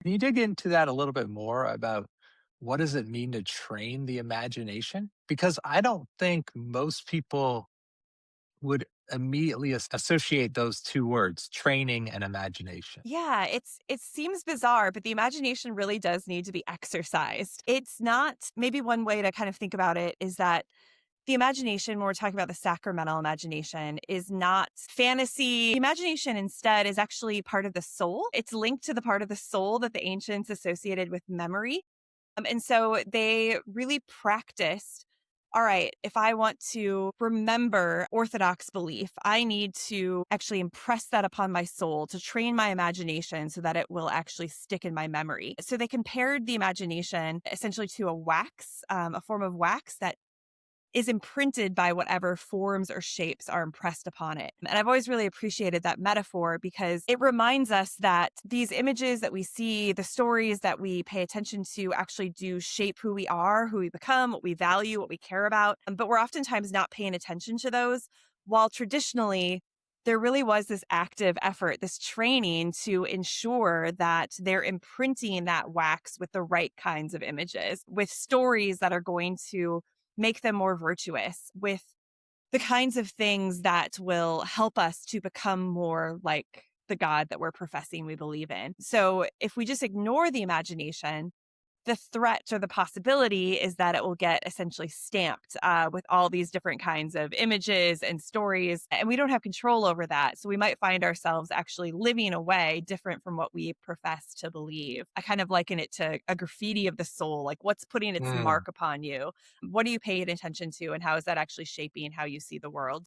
Can you dig into that a little bit more about what does it mean to train the imagination? Because I don't think most people would immediately associate those 2 words, training and imagination. Yeah, it seems bizarre, but the imagination really does need to be exercised. It's not maybe one way to kind of think about it is that the imagination, when we're talking about the sacramental imagination, is not fantasy. Imagination instead is actually part of the soul. It's linked to the part of the soul that the ancients associated with memory. And so they really practiced. All right, if I want to remember Orthodox belief, I need to actually impress that upon my soul to train my imagination so that it will actually stick in my memory. So they compared the imagination essentially to a wax, a form of wax that is imprinted by whatever forms or shapes are impressed upon it. And I've always really appreciated that metaphor because it reminds us that these images that we see, the stories that we pay attention to actually do shape who we are, who we become, what we value, what we care about. But we're oftentimes not paying attention to those, while traditionally, there really was this active effort, this training to ensure that they're imprinting that wax with the right kinds of images, with stories that are going to make them more virtuous, with the kinds of things that will help us to become more like the God that we're professing we believe in. So if we just ignore the imagination, the threat or the possibility is that it will get essentially stamped with all these different kinds of images and stories, and we don't have control over that. So we might find ourselves actually living a way different from what we profess to believe. I kind of liken it to a graffiti of the soul, like what's putting its Mm. mark upon you? What are you paying attention to? And how is that actually shaping how you see the world?